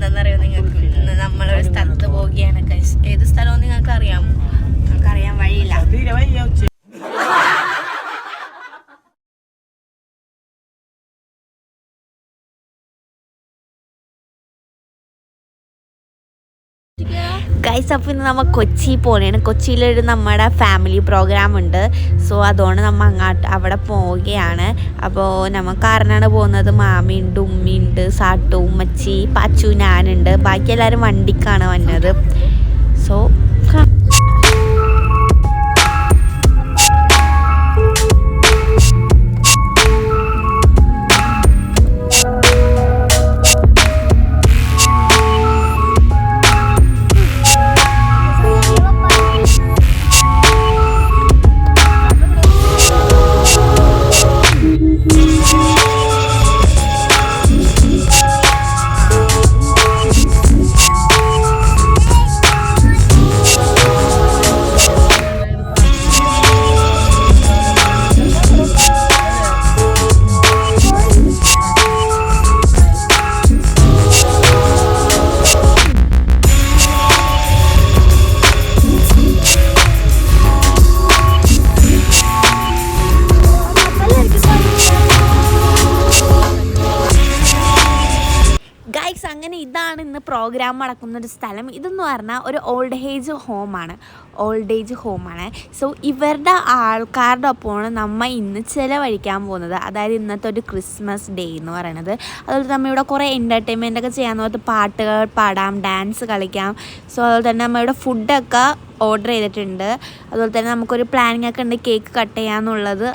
എന്താണെന്നറിയോ നിങ്ങൾക്ക്? ഇന്ന് നമ്മളൊരു സ്ഥലത്ത് പോവുകയാണ് ഗൈസ്. ഏത് സ്ഥലവും നിങ്ങൾക്ക് അറിയാമോ? നിങ്ങൾക്ക് അറിയാൻ വഴിയില്ല. ഗൈസ്, അപ്പോൾ ഇന്ന് നമ്മൾ കൊച്ചി പോലെയാണ്. കൊച്ചിയിലൊരു നമ്മുടെ ഫാമിലി പ്രോഗ്രാം ഉണ്ട്. സോ അതുകൊണ്ട് നമ്മൾ അവിടെ പോവുകയാണ്. അപ്പോൾ നമുക്ക് ആറിനാണ് പോകുന്നത്. മാമിയുണ്ട്, ഉമ്മിയുണ്ട്, സാട്ടു, ഉമ്മച്ചി, പാച്ചു, ഞാനുണ്ട്. ബാക്കി എല്ലാവരും വണ്ടിക്കാണ് വന്നത്. സോ അങ്ങനെ ഇതാണ് ഇന്ന് പ്രോഗ്രാം നടക്കുന്നൊരു സ്ഥലം. ഇതെന്ന് പറഞ്ഞാൽ ഒരു ഓൾഡ് ഏജ് ഹോമാണ്. സോ ഇവരുടെ ആൾക്കാരുടെ ഒപ്പമാണ് നമ്മൾ ഇന്ന് ചിലവഴിക്കാൻ പോകുന്നത്. അതായത് ഇന്നത്തെ ഒരു ക്രിസ്മസ് ഡേ എന്ന് പറയുന്നത്. അതുപോലെ നമ്മൾ ഇവിടെ കുറേ എൻ്റർടൈൻമെൻ്റ് ഒക്കെ ചെയ്യാൻ പോലത്തെ പാട്ടുകൾ പാടാം, ഡാൻസ് കളിക്കാം. സോ അതുപോലെ തന്നെ നമ്മളിവിടെ ഫുഡൊക്കെ ഓർഡർ ചെയ്തിട്ടുണ്ട്. അതുപോലെ തന്നെ നമുക്കൊരു പ്ലാനിങ് ഒക്കെ ഉണ്ട്, കേക്ക് കട്ട് ചെയ്യാന്നുള്ളത്.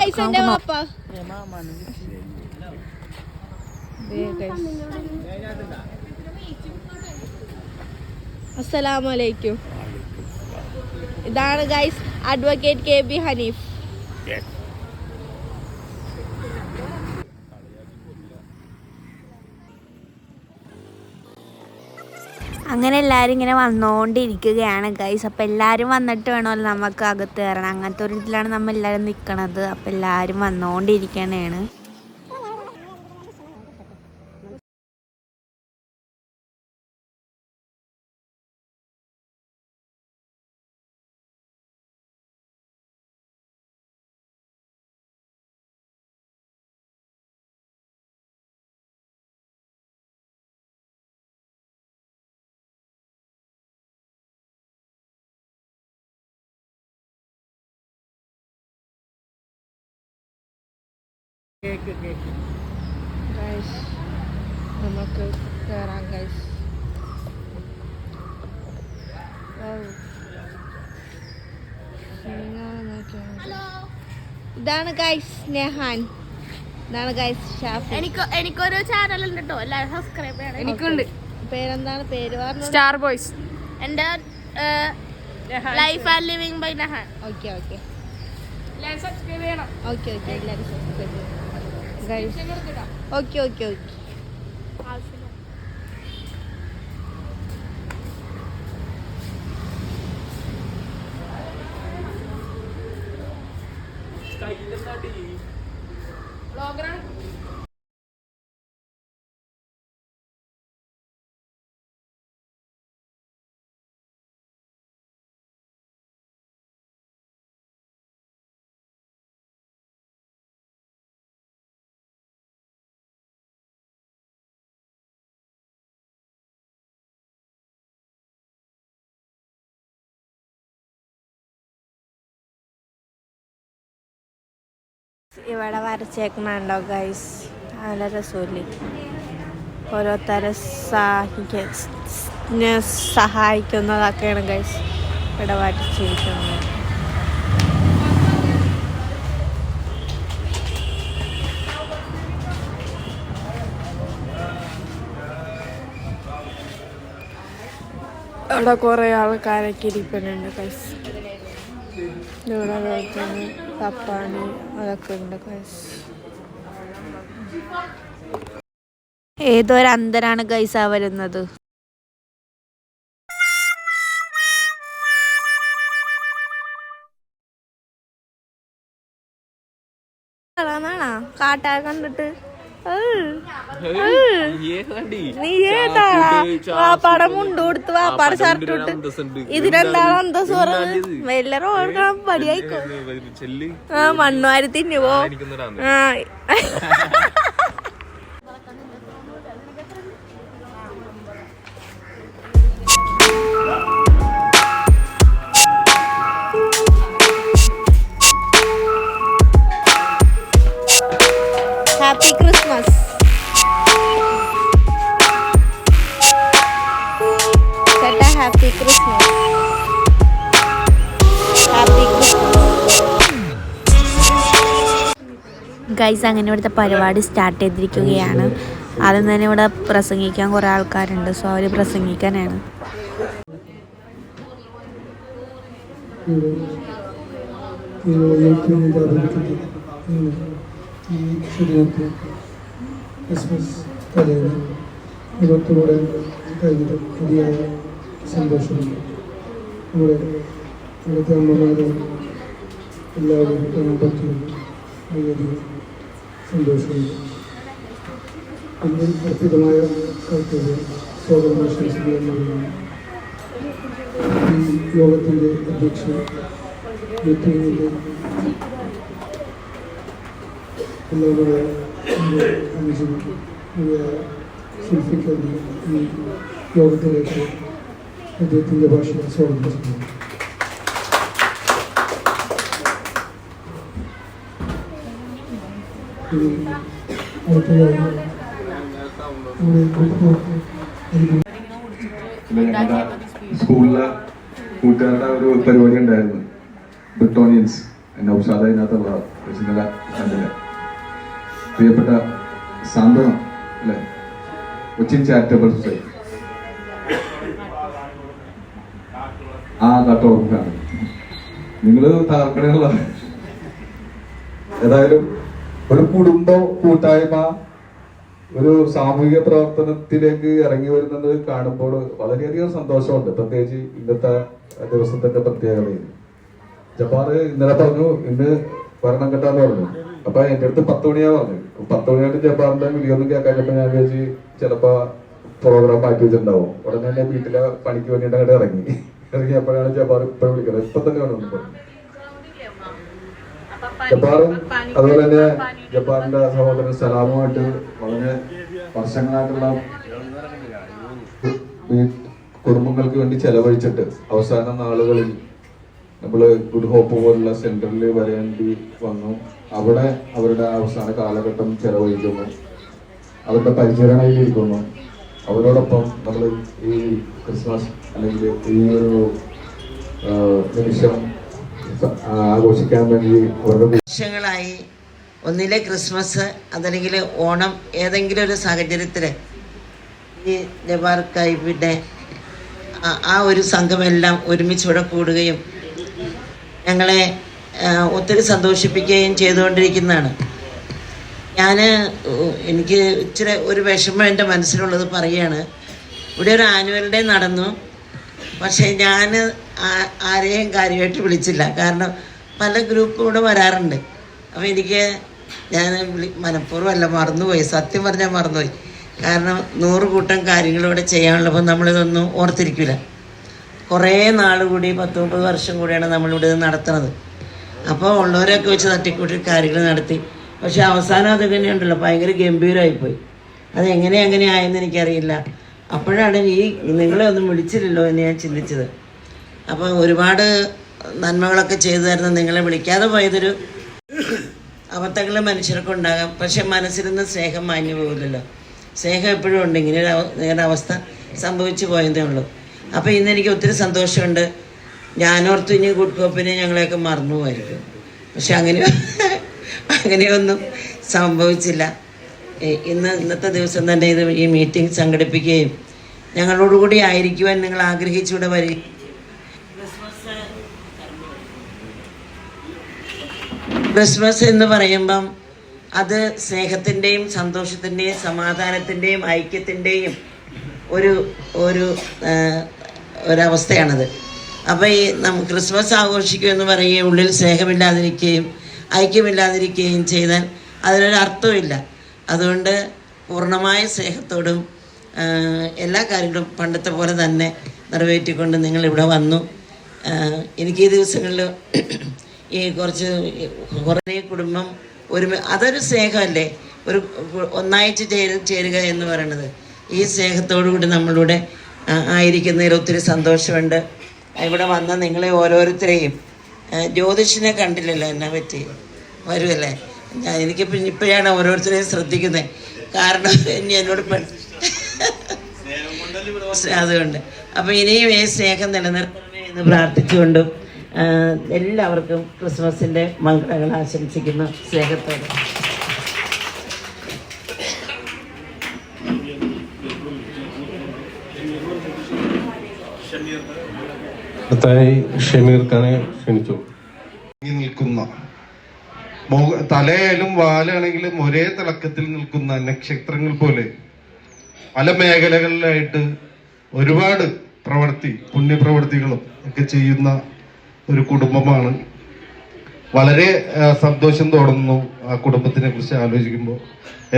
അസ്സലാമലൈക്കും. ഇതാണ് ഗൈസ് അഡ്വക്കേറ്റ് KB ഹനീഫ്. അങ്ങനെ എല്ലാവരും ഇങ്ങനെ വന്നുകൊണ്ടിരിക്കുകയാണ് ഗൈസ്. അപ്പോൾ എല്ലാവരും വന്നിട്ട് വേണമല്ലോ നമുക്ക് അകത്ത് കയറണം. അങ്ങനത്തെ ഒരു ഇതിലാണ് നമ്മൾ എല്ലാവരും നിൽക്കണത്. അപ്പോൾ എല്ലാവരും വന്നുകൊണ്ടിരിക്കണേണ്. ഗൈസ് നമുക്ക് കയറാം ഗൈസ്. ഇതാണ് ഗൈസ് സ്നേഹാൻ. ഇതാണ് ഗൈസ് ഷാഫി. എനിക്കൊരു ചാനൽ ഉണ്ട് കേട്ടോ, എല്ലാവരും സബ്സ്ക്രൈബ് ചെയ്യണം. എനിക്കുണ്ട്. പേരെന്താണ്? പേര് പറഞ്ഞു. Star boys. എൻ്റെ life and living by Nahan. Okay okay, എല്ലാവരും സബ്സ്ക്രൈബ് ചെയ്യണം. ഓക്കെ ഓക്കെ, എല്ലാവരും സബ്സ്ക്രൈബ് ചെയ്യണം ഗൈസ്. Okay okay okay. ഇവിടെ വരച്ചേക്കണുണ്ടോ ഗൈസ്? നല്ല രസമില്ലേ? ഓരോരുത്തരെ സഹായിക്കുന്നതൊക്കെയാണ് ഗൈസ് ഇവിടെ വരച്ചിരിക്കുന്നത്. അവിടെ കുറേ ആൾക്കാരൊക്കെ ഇരിക്കുന്നുണ്ട് ഗൈസ്. ഇവിടെ പപ്പാണി അതൊക്കെ ഉണ്ട് ഗൈസ്. ഏതൊരു അന്തരാണ് ഗൈസാ വരുന്നത്. കാട്ടാ കണ്ടിട്ട് നീ ഏതാടാ വാപ്പാടെ മുണ്ട് കൊടുത്ത് വാപ്പാടെ ഷർട്ട് ഇട്ട് ഇതിനെന്താണ് അന്തസ് പറഞ്ഞത്? വല്ല റോഡ് പടിയായിക്കോ. ആ മണ്ണുവാരി തിന്നു പോ. ആ ഹാപ്പി ക്രിസ്മസ്. ചേട്ടാ happy Christmas. Happy Christmas guys. അങ്ങനെ ഇവിടുത്തെ പരിപാടി സ്റ്റാർട്ട് ചെയ്തിരിക്കുകയാണ്. ആദ്യം തന്നെ ഇവിടെ പ്രസംഗിക്കാൻ കുറേ ആൾക്കാരുണ്ട്. സോ അവർ പ്രസംഗിക്കാനാണ്. ഈ ശരീരത്തിൽ ക്രിസ്മസ് തലേന്ന് ഇവത്തോടെ കഴിഞ്ഞത് അതിയായ സന്തോഷമുണ്ട്. ഇവിടുത്തെ അമ്മമാരും എല്ലാവരും കാണാൻ പറ്റുന്നത് വളരെയധികം സന്തോഷമുണ്ട്. എൻ്റെ അർപ്പിതമായ കർത്തവ്യം സ്വാഗതം ആശംസിക്കുക എന്നുള്ളതാണ്. ഈ യോഗത്തിൻ്റെ അധ്യക്ഷൻ മീറ്റിംഗിൻ്റെ എല്ലാവരുടെ അനുജനും ശില്പിക്കുന്ന ഈ യോഗത്തിലേക്ക് അദ്ദേഹത്തിൻ്റെ ഭാഷയിൽ സ്വാഗതം ചെയ്യുന്നു. സ്കൂളിലെ കൂട്ടുകാരുടെ ഒരു പരിപാടി ഉണ്ടായിരുന്നു, ബ്രിട്ടോണിയൻസ്. നൗഷാദ അതിനകത്തുള്ള ഇന്നലെ കണ്ടില്ല. പ്രിയപ്പെട്ട സാന്ത്വനം അല്ലെ, കൊച്ചിൻ ചാരിറ്റബിൾ സൊസൈറ്റി ആ കട്ടോർക്കാണ് നിങ്ങൾ തകർക്കണുള്ള. ഏതായാലും ഒരു കുടുംബ കൂട്ടായ്മ ഒരു സാമൂഹിക പ്രവർത്തനത്തിലേക്ക് ഇറങ്ങി വരുന്നത് കാണുമ്പോൾ വളരെയധികം സന്തോഷമുണ്ട്. പ്രത്യേകിച്ച് ഇന്നത്തെ ദിവസത്തിന്റെ പ്രത്യേകതയിൽ ജപ്പാർ ഇന്നലെ പറഞ്ഞു ഇന്ന് ഭരണം കെട്ടാന്ന് പറഞ്ഞു. അപ്പൊ എന്റെ അടുത്ത് 10 മണിയാ പറഞ്ഞു. 10 മണിയായിട്ട് ജപ്പാറിന്റെ വിളിയൊന്നും കേൾക്കാഞ്ഞപ്പോ ഞാൻ വിചാരിച്ച് ചിലപ്പോ പ്രോഗ്രാം മാറ്റി വെച്ചിട്ടുണ്ടാവും. ഉടനെ തന്നെ വീട്ടിലെ പണിക്ക് വേണ്ടിയിട്ട് അങ്ങോട്ട് ഇറങ്ങിയപ്പോഴാണ് ജപ്പാർ ഇപ്പോഴും വിളിക്കുന്നത്. ഇപ്പൊ തന്നെ വേണം. ജപ്പാറും അതുപോലെ തന്നെ ജപ്പാറിന്റെ സഹോദരൻ സലാമുമായിട്ട് വളരെ വർഷങ്ങളായിട്ടുള്ള കുടുംബങ്ങൾക്ക് വേണ്ടി ചെലവഴിച്ചിട്ട് അവസാന നാളുകളിൽ നമ്മള് ഗുഡ് ഹോപ്പ് പോലുള്ള സെന്ററിൽ വരേണ്ടി വന്നു. അവിടെ അവരുടെ അവസാന കാലഘട്ടം ചെലവഴിക്കുന്നു, അവരുടെ പരിചരണയിലിരിക്കുന്നു. അവരോടൊപ്പം നമ്മൾ ഈ ക്രിസ്മസ് അല്ലെങ്കിൽ ഈ ഒരു നിമിഷം ആഘോഷിക്കാൻ വേണ്ടി അവരുടെ വർഷങ്ങളായി ഒന്നിലെ ക്രിസ്മസ് അതല്ലെങ്കിൽ ഓണം ഏതെങ്കിലും ഒരു സാഹചര്യത്തിൽ ഈ ജബാർ കൈബിൻ്റെ ആ ഒരു സംഘമെല്ലാം ഒരുമിച്ച് ഇവിടെ കൂടുകയും ഞങ്ങളെ ഒത്തിരി സന്തോഷിപ്പിക്കുകയും ചെയ്തുകൊണ്ടിരിക്കുന്നതാണ്. എനിക്ക് ഇച്ചിരി ഒരു വിഷമം എൻ്റെ മനസ്സിലുള്ളത് പറയുകയാണ്. ഇവിടെ ഒരു ആനുവൽ ഡേ നടന്നു, പക്ഷേ ഞാൻ ആരെയും കാര്യമായിട്ട് വിളിച്ചില്ല. കാരണം പല ഗ്രൂപ്പും കൂടെ വരാറുണ്ട്. അപ്പോൾ ഞാൻ മനഃപൂർവ്വമല്ല, മറന്നുപോയി. സത്യം പറഞ്ഞാൽ മറന്നുപോയി. കാരണം 100 കൂട്ടം കാര്യങ്ങളിവിടെ ചെയ്യാനുള്ളപ്പോൾ നമ്മളിതൊന്നും ഓർത്തിരിക്കില്ല. കുറേ നാൾ കൂടി 10-30 വർഷം കൂടിയാണ് നമ്മളിവിടെ നടത്തുന്നത്. അപ്പോൾ ഉള്ളവരൊക്കെ വെച്ച് തട്ടിക്കൂട്ടി കാര്യങ്ങൾ നടത്തി. പക്ഷെ അവസാനം അത് തന്നെയുണ്ടല്ലോ, ഭയങ്കര ഗംഭീരമായിപ്പോയി. അതെങ്ങനെ ആയെന്ന് എനിക്കറിയില്ല. അപ്പോഴാണ് നിങ്ങളെ ഒന്നും വിളിച്ചില്ലല്ലോ എന്ന് ഞാൻ ചിന്തിച്ചത്. അപ്പോൾ ഒരുപാട് നന്മകളൊക്കെ ചെയ്തു തരുന്ന നിങ്ങളെ വിളിക്കാതെ പോയതൊരു അബദ്ധങ്ങൾ മനുഷ്യർക്ക് ഉണ്ടാകാം. പക്ഷെ മനസ്സിരുന്ന് സ്നേഹം മാഞ്ഞു പോകില്ലല്ലോ. സ്നേഹം എപ്പോഴും ഉണ്ട്. ഇങ്ങനെ അവസ്ഥ സംഭവിച്ചു പോയതേ ഉള്ളൂ. അപ്പോൾ ഇന്ന് എനിക്ക് ഒത്തിരി സന്തോഷമുണ്ട്. ഞാനോർത്തു ഇനി ഗുഡ് കോപ്പിനെ ഞങ്ങളെയൊക്കെ മറന്നു പോയിരിക്കും. പക്ഷെ അങ്ങനെയൊന്നും സംഭവിച്ചില്ല. ഇന്നത്തെ ദിവസം തന്നെ ഈ മീറ്റിംഗ് സംഘടിപ്പിക്കുകയും ഞങ്ങളോടുകൂടി ആയിരിക്കുവാൻ നിങ്ങൾ ആഗ്രഹിച്ചൂടെ വരിക. ക്രിസ്മസ് എന്ന് പറയുമ്പം അത് സ്നേഹത്തിൻ്റെയും സന്തോഷത്തിൻ്റെയും സമാധാനത്തിൻ്റെയും ഐക്യത്തിൻ്റെയും ഒരവസ്ഥയാണത്. അപ്പോൾ ക്രിസ്മസ് ആഘോഷിക്കുക എന്ന് പറയുകയും ഉള്ളിൽ സ്നേഹമില്ലാതിരിക്കുകയും ഐക്യമില്ലാതിരിക്കുകയും ചെയ്താൽ അതിനൊരർത്ഥമില്ല. അതുകൊണ്ട് പൂർണ്ണമായ സ്നേഹത്തോടും എല്ലാ കാര്യങ്ങളും പണ്ടത്തെ പോലെ തന്നെ നിറവേറ്റിക്കൊണ്ട് നിങ്ങളിവിടെ വന്നു. എനിക്ക് ഈ ദിവസങ്ങളിൽ ഈ കുറേ കുടുംബം അതൊരു സ്നേഹമല്ലേ, ഒരു ഒന്നായിട്ട് ചേരുക എന്ന് പറയുന്നത്. ഈ സ്നേഹത്തോടു കൂടി നമ്മളിവിടെ ആയിരിക്കുന്നതിൽ ഒത്തിരി സന്തോഷമുണ്ട്. ഇവിടെ വന്ന നിങ്ങളെ ഓരോരുത്തരെയും, ജ്യോതിഷിനെ കണ്ടില്ലല്ലോ, എന്നെ പറ്റി വരുമല്ലേ, ഇപ്പോഴാണ് ഓരോരുത്തരെയും ശ്രദ്ധിക്കുന്നത്. കാരണം ഇനി എന്നോട് അതുകൊണ്ട് അപ്പം ഇനിയും ഈ സ്നേഹം നിലനിർത്തണമേ എന്ന് പ്രാർത്ഥിച്ചുകൊണ്ടും എല്ലാവർക്കും ക്രിസ്മസിൻ്റെ മംഗളങ്ങൾ ആശംസിക്കുന്നു സ്നേഹത്തോടെ. ഷമീർ ഖാനെ ക്ഷണിച്ചു. നിൽക്കുന്ന തലയായാലും വാലാണെങ്കിലും ഒരേ തിളക്കത്തിൽ നിൽക്കുന്ന നക്ഷത്രങ്ങൾ പോലെ പല മേഖലകളിലായിട്ട് ഒരുപാട് പുണ്യപ്രവർത്തികളും ഒക്കെ ചെയ്യുന്ന ഒരു കുടുംബമാണ്. വളരെ സന്തോഷം തോന്നുന്നു ആ കുടുംബത്തിനെ കുറിച്ച് ആലോചിക്കുമ്പോൾ.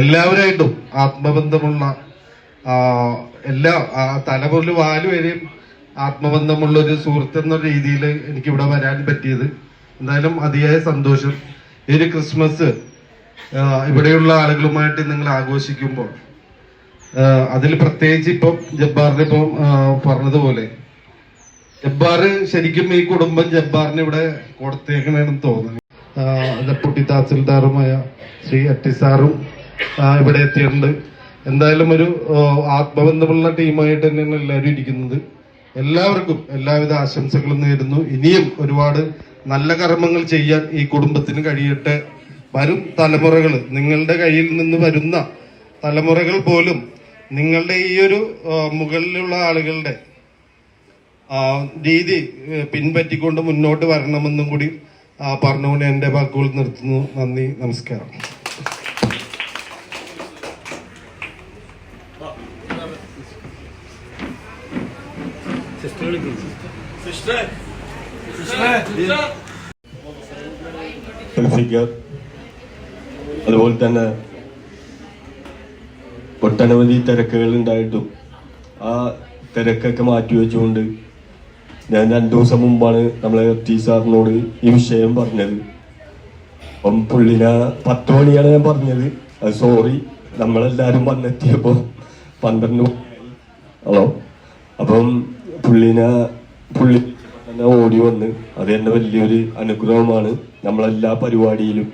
എല്ലാവരായിട്ടും ആത്മബന്ധമുള്ള എല്ലാ തലമുറൽ വാലുവരെയും ആത്മബന്ധമുള്ള ഒരു സുഹൃത്ത് എന്ന രീതിയിൽ എനിക്കിവിടെ വരാൻ പറ്റിയത് എന്തായാലും അതിയായ സന്തോഷം. ഈ ഒരു ക്രിസ്മസ് ഇവിടെയുള്ള ആളുകളുമായിട്ട് നിങ്ങൾ ആഘോഷിക്കുമ്പോൾ അതിൽ പ്രത്യേകിച്ച് ഇപ്പം ജബ്ബാറിന് ഇപ്പം പറഞ്ഞതുപോലെ ജബ്ബാർ ശരിക്കും ഈ കുടുംബം ജബ്ബാറിന് ഇവിടെ കൊടുത്തേക്കണെന്ന് തോന്നുന്നു. ഡെപ്യൂട്ടി തഹസിൽദാറുമായ ശ്രീ അട്ടിസാറും ഇവിടെ എത്തിയിട്ടുണ്ട്. എന്തായാലും ഒരു ആത്മബന്ധമുള്ള ടീമായിട്ട് തന്നെയാണ് എല്ലാവരും ഇരിക്കുന്നത്. എല്ലാവർക്കും എല്ലാവിധ ആശംസകളും നേരുന്നു. ഇനിയും ഒരുപാട് നല്ല കർമ്മങ്ങൾ ചെയ്യാൻ ഈ കുടുംബത്തിന് കഴിയട്ടെ. വരും തലമുറകൾ, നിങ്ങളുടെ കയ്യിൽ നിന്ന് വരുന്ന തലമുറകൾ പോലും നിങ്ങളുടെ ഈ ഒരു മുകളിലുള്ള ആളുകളുടെ രീതി പിൻപറ്റിക്കൊണ്ട് മുന്നോട്ട് വരണമെന്നും കൂടി പറഞ്ഞുകൊണ്ട് എൻ്റെ വാക്കുകൾ നിർത്തുന്നു. നന്ദി, നമസ്കാരം. അതുപോലെ തന്നെ ഒട്ടനവധി തിരക്കുകൾ ഉണ്ടായിട്ടും ആ തിരക്കൊക്കെ മാറ്റിവെച്ചുകൊണ്ട് ഞാൻ 2 ദിവസം മുമ്പാണ് നമ്മളെ ടി സാറിനോട് ഈ വിഷയം പറഞ്ഞത്. അപ്പം പുള്ളിനെ 10 മണിയാണ് ഞാൻ പറഞ്ഞത്. അത് സോറി, നമ്മളെല്ലാവരും വന്നെത്തിയപ്പോൾ 12 ഹലോ. അപ്പം പുള്ളി തന്നെ ഓടി വന്ന് അത് തന്നെ വലിയൊരു അനുഗ്രഹമാണ്. നമ്മളെല്ലാ പരിപാടിയിലും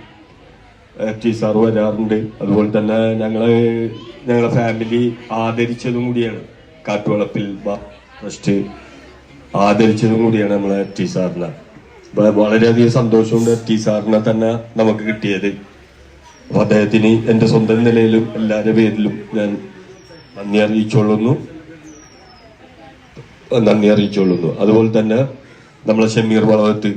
ടി സാർ വരാറുണ്ട്. അതുപോലെ തന്നെ ഞങ്ങളെ ഫാമിലി ആദരിച്ചതും കൂടിയാണ്. കാട്ടുവളപ്പിൽ ട്രസ്റ്റ് ആദരിച്ചതും കൂടിയാണ് നമ്മളെ ടി സാറിനെ. വളരെയധികം സന്തോഷമുണ്ട് ടി സാറിനെ തന്നെ നമുക്ക് കിട്ടിയത്. അപ്പൊ അദ്ദേഹത്തിന് എൻ്റെ സ്വന്തം നിലയിലും എല്ലാവരുടെ പേരിലും ഞാൻ നന്ദി അറിയിച്ചുകൊള്ളുന്നു. അതുപോലെ തന്നെ നമ്മളെ ഷമീർ വളവത്ത്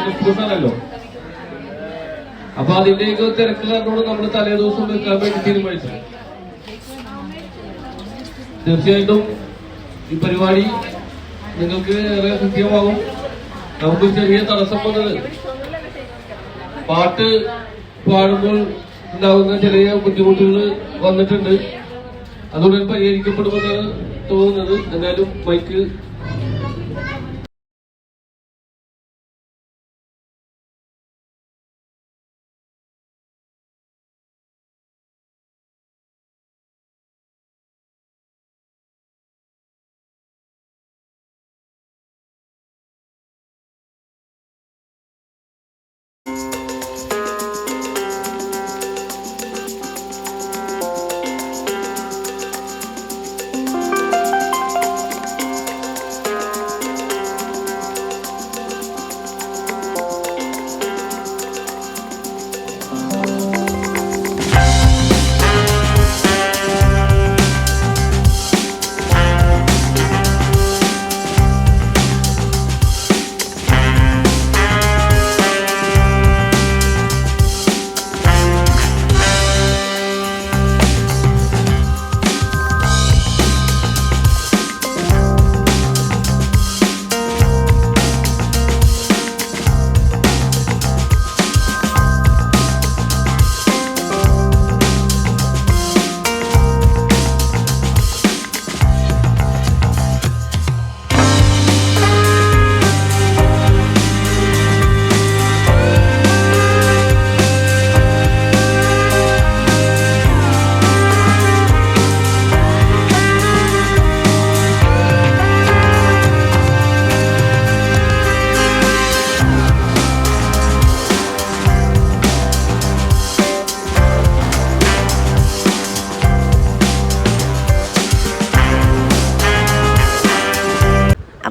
ക്രിസ്മസാണല്ലോ. അപ്പൊ അതിന്റെയൊക്കെ തിരക്ക് കാരണമാണ് നമ്മൾ തലേ ദിവസം വെക്കാൻ വേണ്ടി തീരുമാനിച്ചത്. തീർച്ചയായിട്ടും ഈ പരിപാടി നിങ്ങൾക്ക് ഏറെ കൃത്യമാകും. നമുക്ക് ചെറിയ തടസ്സം വന്നത് പാട്ട് പാടുമ്പോൾ ഉണ്ടാകുന്ന ചെറിയ ബുദ്ധിമുട്ടുകൾ വന്നിട്ടുണ്ട്. അതുകൊണ്ട് പരിഹരിക്കപ്പെടുമെന്നാണ് തോന്നുന്നത്. എന്തായാലും മൈക്ക്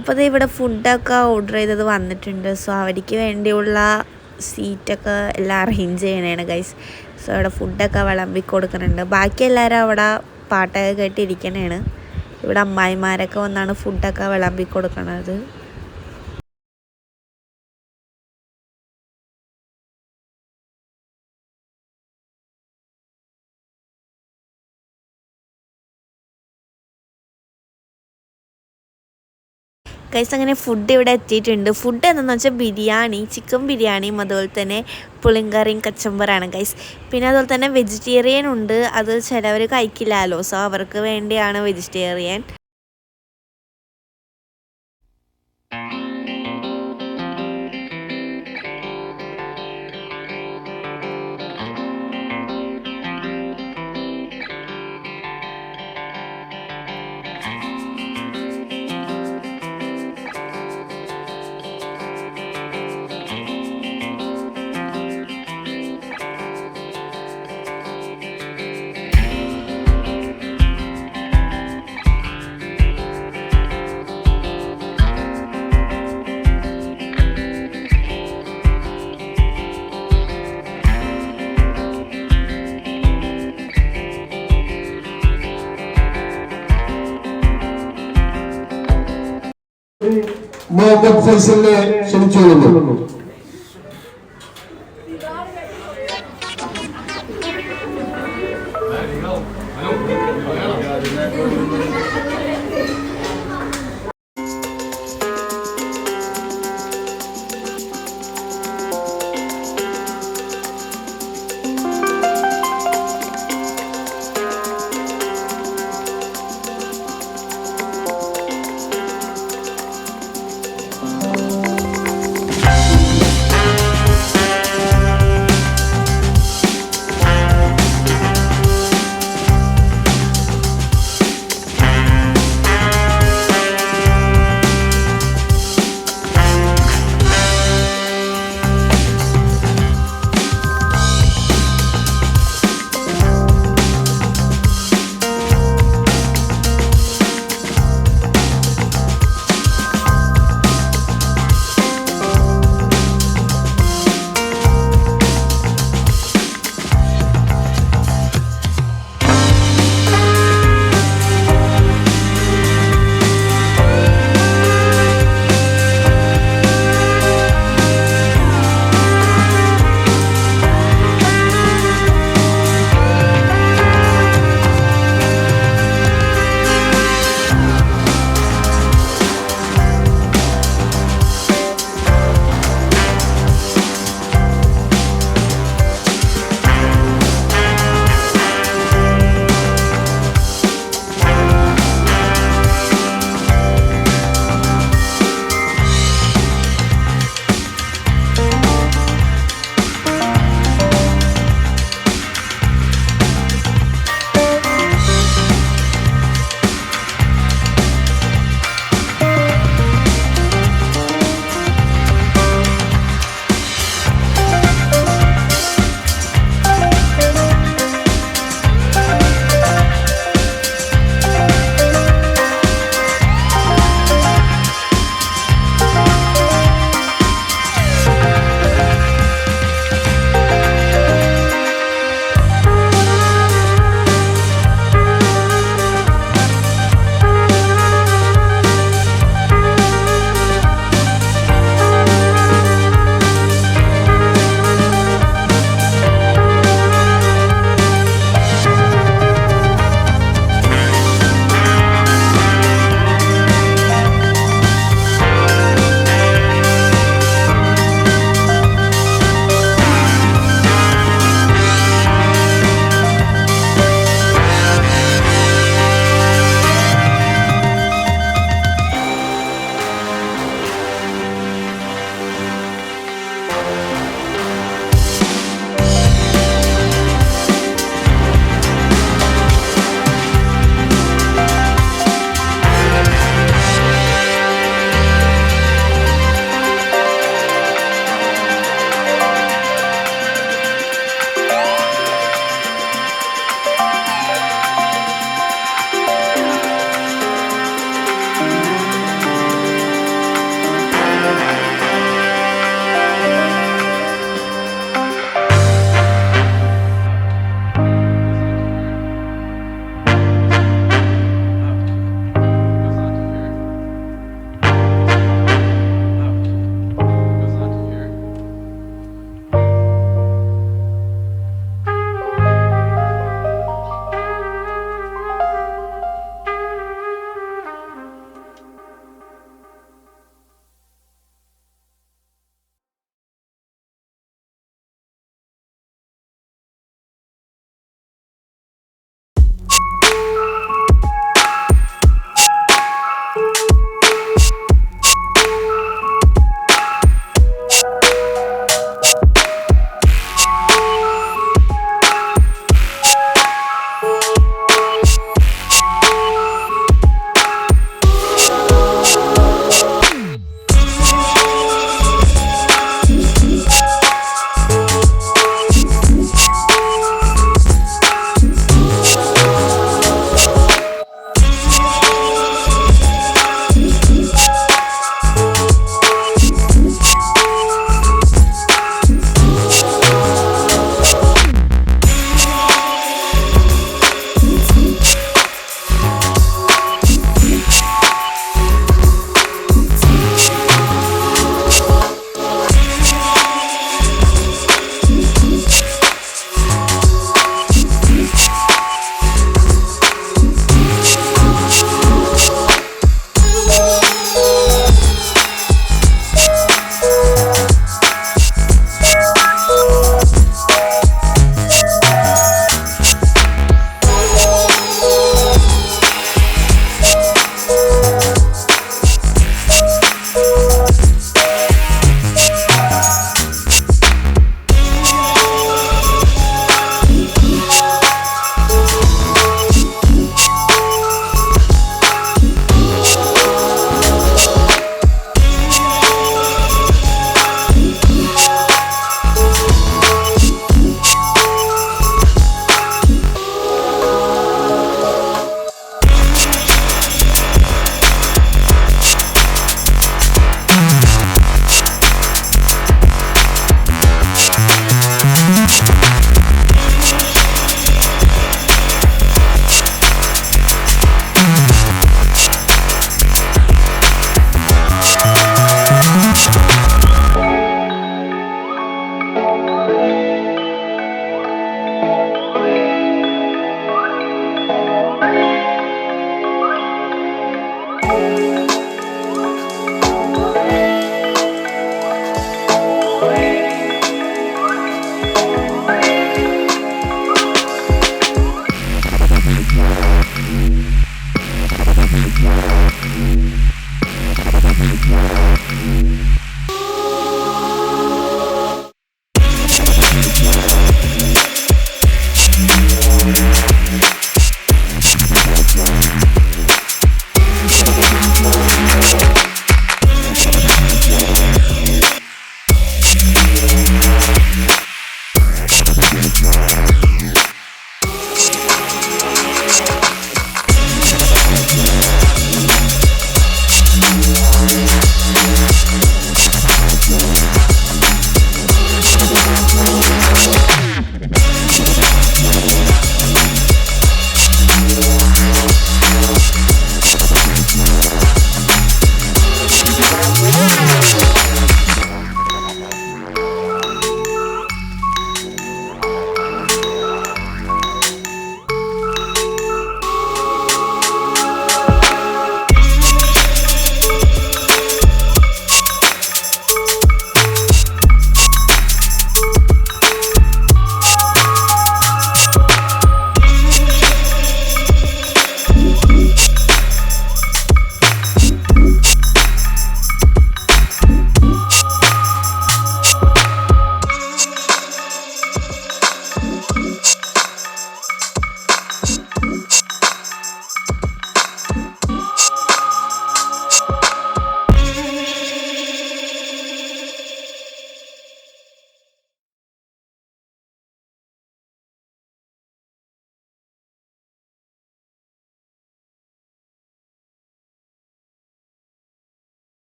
അപ്പോൾ അത് ഇവിടെ ഫുഡൊക്കെ ഓർഡർ ചെയ്തത് വന്നിട്ടുണ്ട്. സോ അവർക്ക് വേണ്ടിയുള്ള സീറ്റൊക്കെ എല്ലാം അറേഞ്ച് ചെയ്യണേണ് ഗൈസ്. സോ അവിടെ ഫുഡൊക്കെ വിളമ്പി കൊടുക്കുന്നുണ്ട്. ബാക്കി എല്ലാവരും അവിടെ പാട്ടൊക്കെ കേട്ടിരിക്കണേണ്. ഇവിടെ അമ്മായിമാരൊക്കെ വന്നാണ് ഫുഡൊക്കെ വിളമ്പി കൊടുക്കണത്. ഗൈസ് അങ്ങനെ ഫുഡ് ഇവിടെ എത്തിയിട്ടുണ്ട്. ഫുഡ് എന്താണെന്ന് വെച്ചാൽ ബിരിയാണി, ചിക്കൻ ബിരിയാണിയും അതുപോലെ തന്നെ പുളിങ്കറിയും കച്ചമ്പറാണ് ഗൈസ്. പിന്നെ അതുപോലെ തന്നെ വെജിറ്റേറിയൻ ഉണ്ട്. അത് ചിലവർ കഴിക്കില്ലല്ലോ, സോ അവർക്ക് വേണ്ടിയാണ് വെജിറ്റേറിയൻ. മുഹമ്മദ് ഫൈസലിനെ ക്ഷണിച്ചുകൊള്ളുന്നു.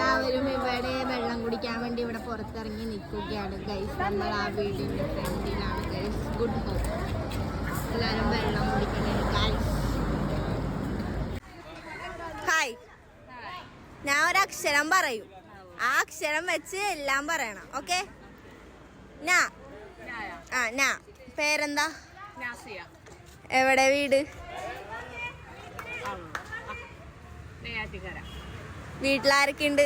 എല്ലാവരും ഇവിടെ വെള്ളം കുടിക്കാൻ വേണ്ടി ഇവിടെ പുറത്തിറങ്ങി നിൽക്കുകയാണ് ഗൈസ്. നമ്മൾ ആ വീടിന്റെ ഫ്രണ്ടിലാണ് ഗൈസ്. Good home. എല്ലാവരും വെള്ളം കുടിക്കണേ ഗൈസ്. ഹായ്, ഞാൻ ഒരക്ഷരം പറയും, ആ അക്ഷരം വെച്ച് എല്ലാം പറയണം. ഓക്കെ? ഞാ പേരെന്താ? എവിടെ വീട്? വീട്ടിലാരൊക്കെ ഉണ്ട്?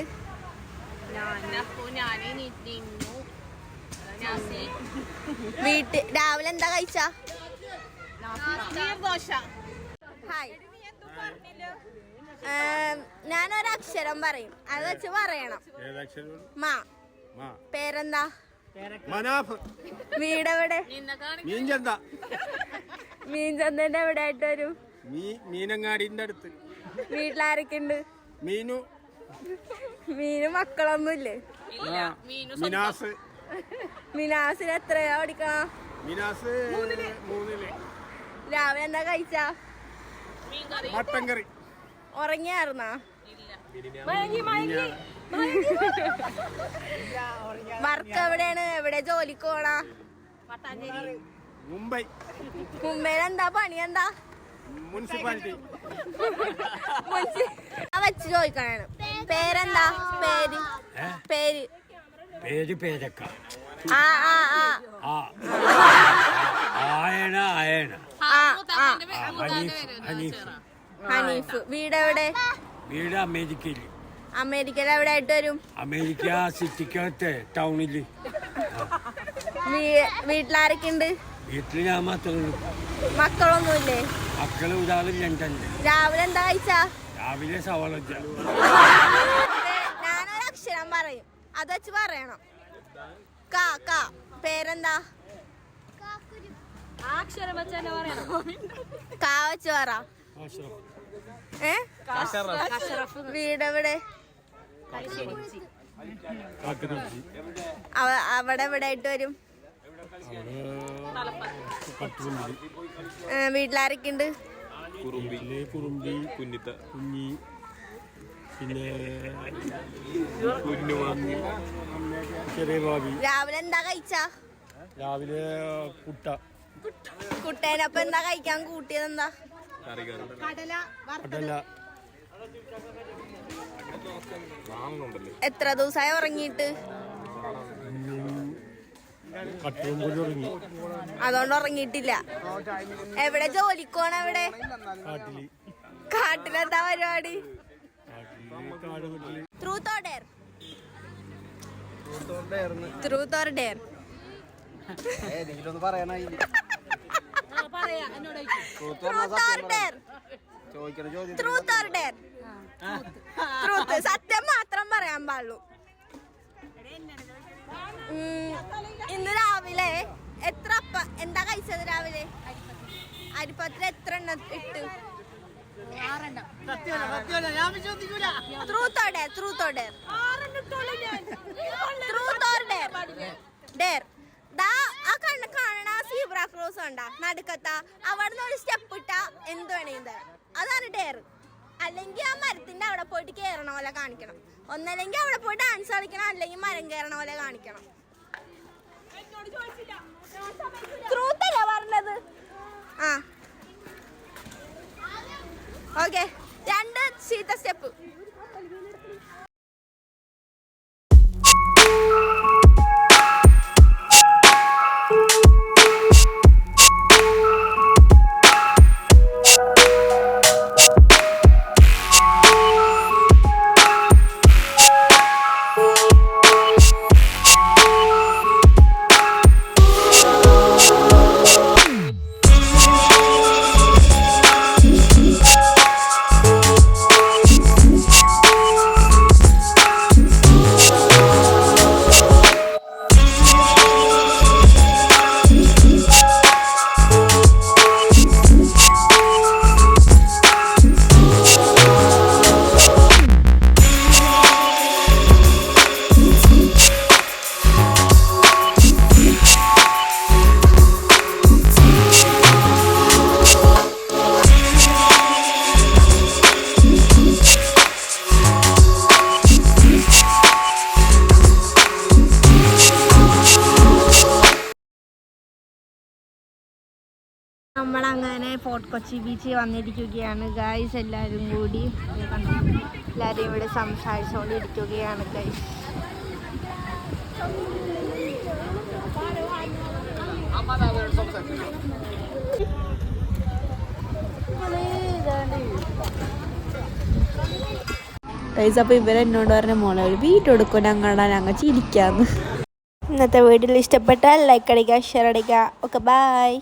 രാവിലെ എന്താ കഴിച്ച? ഹായ്, ഞാനൊരക്ഷരം പറയും, അത് വെച്ച് പറയണം. മാ. പേരെന്താ? വീടെവിടെ? മീൻചന്തന്റെ എവിടെ ആയിട്ട് വരും? മീനങ്ങാടിന്റെ അടുത്ത്. വീട്ടിലാരൊക്കെ ഉണ്ട്? മീനു മക്കളൊന്നുമില്ലേ? മിനാസിന് എത്രയാ പഠിക്കണം? രാവിലെ എന്താ കഴിച്ച? മട്ടൻ കറി. ഉറങ്ങിയായിരുന്നാ? വർക്ക് എവിടെയാണ്? എവിടെ ജോലിക്ക് പോണ? മുംബൈയിൽ എന്താ പണി? എന്താ? മുനിസിപ്പാലിറ്റി. വെച്ച് ചോദിക്കാനാണ്. പേരെന്താ? പേര് പേരക്ക. ഹനീഫ്. വീടെവിടെ? വീട് അമേരിക്കയിൽ. അമേരിക്കയിൽ എവിടെ ആയിട്ട് വരും? അമേരിക്ക സിറ്റിക്കകത്ത് ടൗണില്. വീട്ടിലാരൊക്കെ ഉണ്ട്? വീട്ടില് ഞാൻ മാത്രമേ ഉള്ളൂ. മക്കളൊന്നുമില്ലേ? മക്കള് ഒരാള് ലണ്ടനില്. രാവിലെ എന്താ കഴിച്ച? രാവിലെ സവാള. ഞാനൊരക്ഷരം പറയും, അത് വെച്ച് പറയണം. പേരെന്താ? കാ വെച്ച് പറ. വീടെവിടെ? അവിടെ എവിടെ ആയിട്ട് വരും? വീട്ടിലാരൊക്കെ ഉണ്ട്? കുറുമ്പി, കുഞ്ഞി, പിന്നെ ചെറിയ ഭാവി. രാവിലെ എന്താ കഴിച്ച? രാവിലെ കുട്ടേനപ്പം എന്താ കഴിക്കാൻ കൂട്ടിയത്? എന്താ? കടല. എത്ര ദിവസമായി ഉറങ്ങിയിട്ട്? അതുകൊണ്ട് ഉറങ്ങിയിട്ടില്ല. എവിടെ ജോലിക്കോണ? എവിടെ? കാട്ടിലെന്താ പരിപാടി? Truth or dare? Truth or dare? Truth. സത്യം മാത്രം പറയാൻ പാടുള്ളൂ. ഇന്ന് രാവിലെ എത്ര എന്താ കഴിച്ചത്? രാവിലെ അരിപ്പത്തിൽ എത്ര എണ്ണം ഇട്ട്? Truth or dare? Truth or dare? Truth or dare? Dare. കാണണ സീബ്ര ക്രോസ് ഉണ്ടാ നടുക്കത്ത, അവിടുന്ന് ഒരു സ്റ്റെപ്പ് ഇട്ടാ എന്ത് വേണേലും തരാം. അതാണ് ഡെയർ. അല്ലെങ്കിൽ ആ മരത്തിന്റെ അവിടെ പോയിട്ട് കയറണ പോലെ കാണിക്കണം. ഒന്നല്ലെങ്കിൽ അവിടെ പോയി ഡാൻസ് കളിക്കണം, അല്ലെങ്കിൽ മരം കയറണ പോലെ കാണിക്കണം. ട്രൂത്ത് അല്ലേ പറഞ്ഞത്? ഓക്കെ, 2 ചീത്ത സ്റ്റെപ്പ്. നമ്മളങ്ങനെ ഫോർട്ട് കൊച്ചി ബീച്ചിൽ വന്നിരിക്കുകയാണ് ഗൈസ്. എല്ലാവരും കൂടി എല്ലാവരും ഇവിടെ സംസാരിച്ചുകൊണ്ടിരിക്കുകയാണ് ഗൈസ്. ഗൈസ് അപ്പോൾ ഇവരെന്നോട് പറഞ്ഞ മോളെ ഒരു വീഡിയോ എടുക്കും ഞങ്ങൾ ചിരിക്കാന്ന്. ഇന്നത്തെ വീഡിയോയിൽ ഇഷ്ടപ്പെട്ടാൽ ലൈക്ക് അടിക്കുക, ഷെയർ അടിക്കുക. Okay bye.